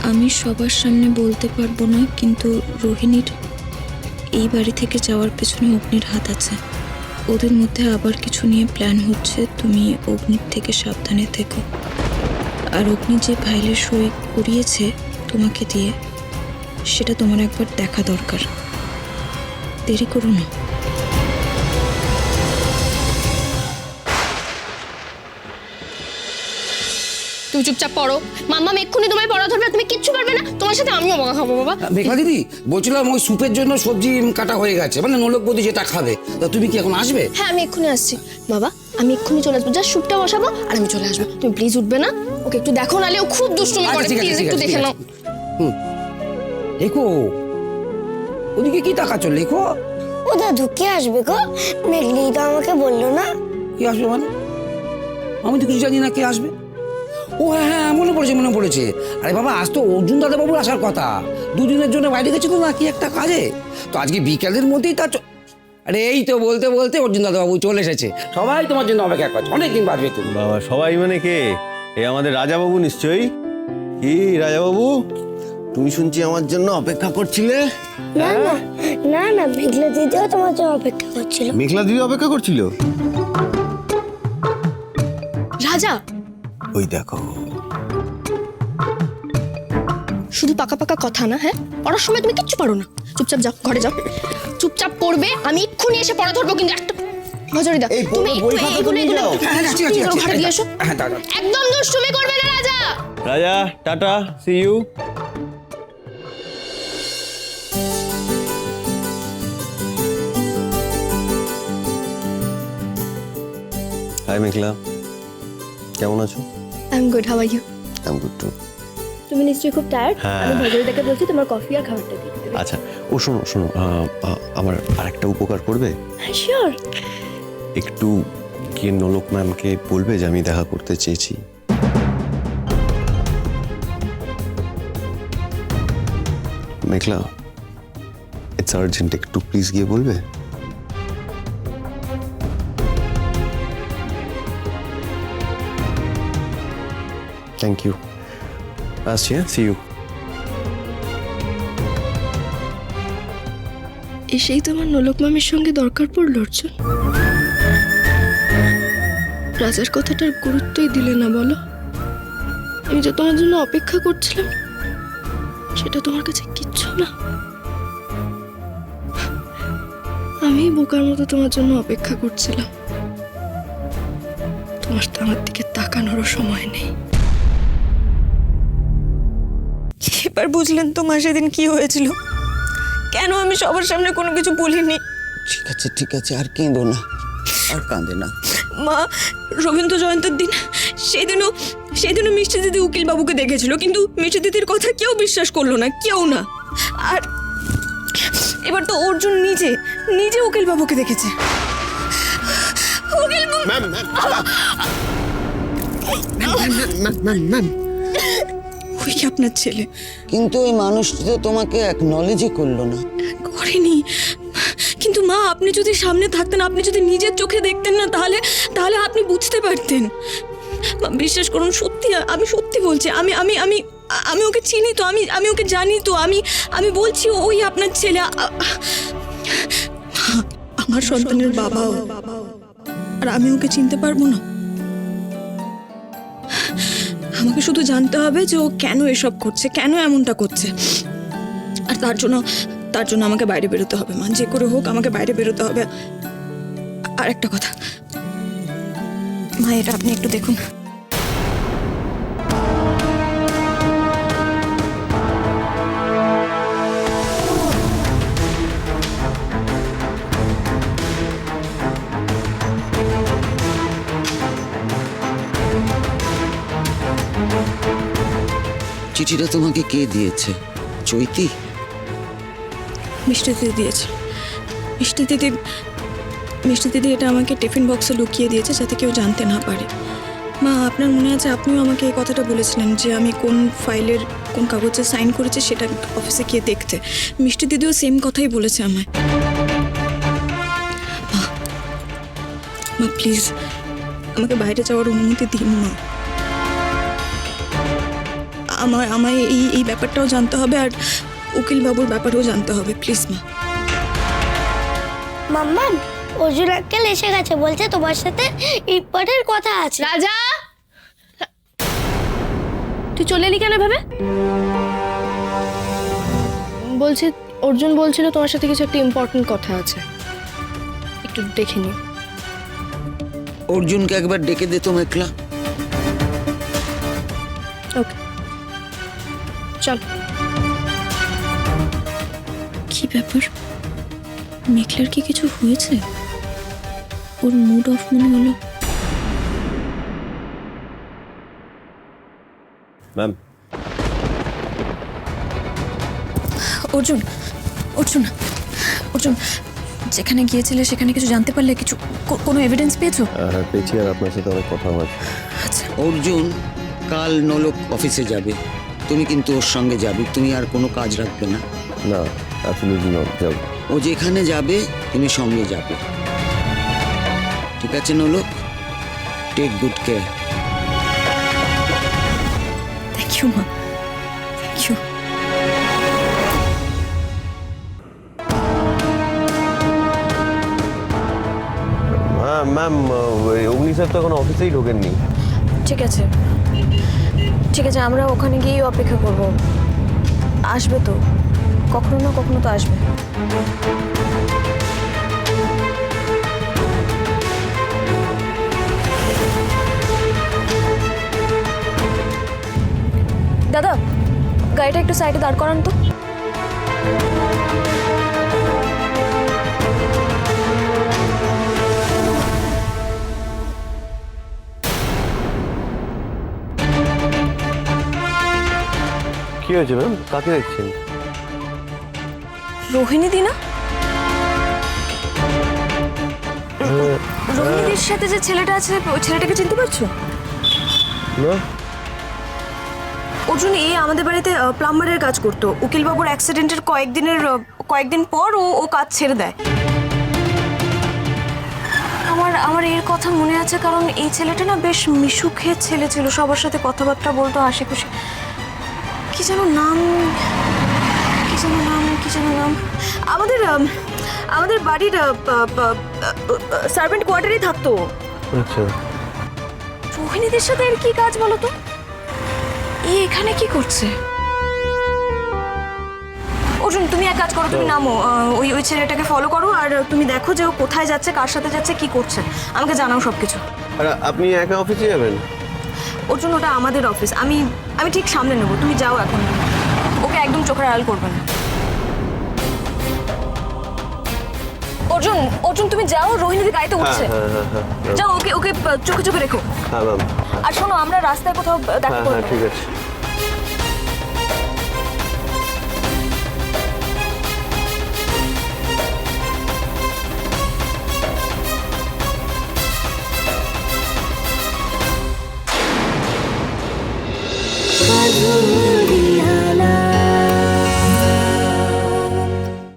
আমি সবার সামনে বলতে পারবো না, কিন্তু রোহিণীর এই বাড়ি থেকে যাওয়ার পেছনে অগ্নির হাত আছে। ওদের মধ্যে আবার কিছু নিয়ে প্ল্যান হচ্ছে। তুমি অগ্নির থেকে সাবধানে থেকো। আর অগ্নি যে ফাইলে সই করিয়েছে তোমাকে দিয়ে, সেটা তোমার একবার দেখা দরকার। দেরি করো না। তুমি চুপচাপ পড়ো। মাম্মা এক্ষুনি তোমায় পড়া ধরবে, তুমি কিচ্ছু পারবে না। তোমার সাথে আমিও বকা খাবো বাবা। মেঘলা দিদি, বলছিলাম ওই স্যুপের জন্য সবজি কাটা হয়ে গেছে, মানে নোলক বৌদি যেটা খাবে। তা তুমি কি এখন আসবে? হ্যাঁ, আমি এক্ষুনি আসছি বাবা। আমি এক্ষুনি চলে আসবো, জাস্ট স্যুপটা বসাবো আর আমি চলে আসবো। তুমি প্লিজ উঠবে না? ওকে একটু দেখো, নালে ও খুব দুষ্টুমি করে। প্লিজ একটু দেখে নাও। লেখো, ওদিকে কি তাকাচ্ছ? লেখো। ও দাদু কে আসবে গো? মেঘলি তো আমাকে বললো না। কি আসবে মানে? আমি তো কিছু জানি না কে আসবে। ও হ্যাঁ হ্যাঁ, মনে পড়েছে। আরে বাবা, আজ তো অর্জুন দাদা বাবুর আসার কথা। দুদিনের জন্য বাইরে গেছিল না কি একটা কাজে, তো আজকে বিকেলের মধ্যেই তার আরে এই তো বলতে বলতে অর্জুন দাদা বাবু চলে এসেছে। সবাই তোমার জন্য অপেক্ষা করছে, অনেকদিন বাদবে তুমি। বাবা, সবাই মানে কে? এই আমাদের রাজাবাবু নিশ্চয়ই। কি রাজাবাবু, তুমি শুনছি আমার জন্য অপেক্ষা করছিলে? না না না না, মেঘলা দিদিও তোমার জন্য অপেক্ষা করছিল। মেঘলা দিদি অপেক্ষা করছিল? রাজা, ওই দেখো, শুধু পাকা পাকা কথা না। হ্যাঁ, পড়ার সময় তুমি কিচ্ছু পারো না। চুপচাপ যাও, ঘরে যাও, চুপচাপ পড়বে। আমি এক্ষুনি এসে পড়া ধরবো, কিন্তু একটা নজরে দাও। তুমি এগুলো ঘরে দিয়ে এসো। একদম দুষ্টুমি করবে না Raja. Raja tata, see you. Hi Meghla, কেমন আছো? I am good, how are you? I am good too. তুমি নিশ্চয়ই খুব টায়ার্ড। হ্যাঁ। আমি ভজরিতাকে বলছি তোমার কফি আর খাবারটা দিয়ে দিতে। আচ্ছা, ও শোনো, আমার আরেকটা উপকার করবে? শিওর। একটু গিয়ে নলক ম্যামকে বলবে যে আমি দেখা করতে চেয়েছি। মেঘলা, ইটস আর্জেন্ট, একটু প্লিজ গিয়ে বলবে? Thank you. আসছি, হ্যাঁ, সি ইউ। এসেই তোমার নলক মামির সঙ্গে দরকার পড়ল অর্জুন। রাজার কথাটার গুরুত্বই দিলে না বলো। আমি যে তোমার জন্য অপেক্ষা করছিলাম, সেটা তোমার কাছে কিচ্ছু না। আমি বোকার মতো তোমার জন্য অপেক্ষা করছিলাম। তোমার তো আমার দিকে তাকানোরও সময় নেই। এবার বুঝলেন তো মা সেদিন কি হয়েছিল? কেন আমি সবার সামনে কোনো কিছু বলিনি? ঠিক আছে, আর কেঁদো না, আর কাঁদে না। মা, রবীন্দ্র জয়ন্তীর দিন সেদিনও মিষ্টি দিদি উকিল বাবুকে দেখেছিল, কিন্তু মিষ্টি দিদির কথা কেউ বিশ্বাস করলো না, কেউ না। আর এবার তো অর্জুন নিজে উকিল বাবুকে দেখেছে। উকিল ওই কি আপনার ছেলে? কিন্তু ওই মানুষটি তো তোমাকে অ্যাকনলেজই করলো না। করেনি, কিন্তু মা আপনি যদি সামনে থাকতেন, আপনি যদি নিজের চোখে দেখতেন না, তাহলে আপনি বুঝতে পারতেন। বিশ্বাস করুন, সত্যি, আমি সত্যি বলছি। আমি আমি আমি আমি ওকে চিনি তো, আমি ওকে জানি তো। আমি বলছি ওই আপনার ছেলে, আমার সন্তানের বাবাও। আর আমি ওকে চিনতে পারবো না? আমাকে শুধু জানতে হবে যে ও কেন এসব করছে, কেন এমনটা করছে। আর তার জন্য আমাকে বাইরে বেরোতে হবে মা, যে করে হোক আমাকে বাইরে বেরোতে হবে। আর একটা কথা মা, এটা আপনি একটু দেখুন। চিঠিটা তোমাকে কে দিয়েছে? চৈতি? মিষ্টি দিদি দিয়েছে। মিষ্টি দিদি এটা আমাকে টিফিন বক্সে লুকিয়ে দিয়েছে, যাতে কেউ জানতে না পারে। মা, আপনার মনে আছে আপনিও আমাকে এই কথাটা বলেছিলেন যে আমি কোন ফাইলের কোন কাগজে সাইন করেছি সেটা অফিসে গিয়ে দেখতে। মিষ্টি দিদিও সেম কথাই বলেছে আমায়। মা প্লিজ আমাকে বাইরে যাওয়ার অনুমতি দিন মা। আমায় এই ব্যাপারটাও জানতে হবে, আর উকিল বাবুর ব্যাপারেও জানতে হবে, প্লিজ মা। মাম্মাম অর্জুন আঙ্কেল এসে গেছে, বলছে তোমার সাথে ইম্পর্টেন্ট কথা আছে। রাজা, তুই চলে এলি কেন ভাবে? বলছে অর্জুন বলছিল তোমার সাথে কিছু একটা ইম্পর্টেন্ট কথা আছে, একটু দেখে নি। অর্জুনকে একবার ডেকে দে তো মেঘলা। ওকে চল। কি ব্যাপার? মেঘলার কি কিছু হয়েছে? ওর মুড অফ মনে হলো। ম্যাম, অর্জুন অর্জুন অর্জুন, যেখানে গিয়েছিলে সেখানে কিছু জানতে পারলে? কিছু কোনো এভিডেন্স পেয়েছো? হ্যাঁ পেয়েছি, আর আপনার সাথে অনেক কথা আছে। আচ্ছা, অর্জুন কাল নলক অফিসে যাবে, তুমি কিন্তু ওর সঙ্গে যাবে, তুমি আর কোনো কাজ রাখবে না। না, অ্যাবসলিউটলি নট, যাব। ও যেখানে যাবে তুমি সঙ্গে যাবে, ঠিক আছে নলক? Take good care. Thank you মা, থ্যাংক ইউ। হ্যাঁ ম্যাম, অগ্নি স্যার তো এখন অফিসেই ঢোকেননি। ঠিক আছে ঠিক আছে, আমরা ওখানে গিয়েই অপেক্ষা করব। আসবে তো, কখনো না কখনো তো আসবে। দাদা, গাড়িটা একটু সাইডে দাঁড় করান তো। কি হয়েছে ম্যাম, কাকে দেখছেন? রোহিণী দি না? রোহিণীদির সাথে যে ছেলেটা আছে, ওই ছেলেটাকে চিনতে পারছো? না। অর্জুন এই আমাদের বাড়িতে প্লাম্বারের কাজ করতো। উকিলবাবুর অ্যাক্সিডেন্টের কয়েকদিন পর ও কাজ ছেড়ে দেয়। আমার এর কথা মনে আছে, কারণ এই ছেলেটা না বেশ মিশুখের ছেলে ছিল, সবার সাথে কথাবার্তা বলতো, হাসি খুশি। কি যেন নাম আমাদের বাড়ির সার্ভেন্ট কোয়ার্টারেই থাকতো। আচ্ছা, রোহিণীদের সাথে এর কি কাজ বলো তো? এখানে কি করছে? অর্জুন, তুমি এক কাজ করো, তুমি নামো, ওই ছেলেটাকে ফলো করো, আর তুমি দেখো যে ও কোথায় যাচ্ছে, কার সাথে যাচ্ছে, কি করছে, আমাকে জানাও সবকিছু। আর আপনি একা অফিসে যাবেন? অর্জুন, ওটা আমাদের অফিস, আমি ঠিক সামলে নেবো, তুমি যাও এখন, ওকে একদম চোখের আড়াল করবে না। অর্জুন তুমি যাও, রোহিণীদি গাড়িতে উঠছে, যাও, ওকে চোখে রেখো। হ্যাঁ ম্যাম। আর শোনো, আমরা রাস্তায় কোথাও দেখা হ্যাঁ করবো। ঠিক আছে।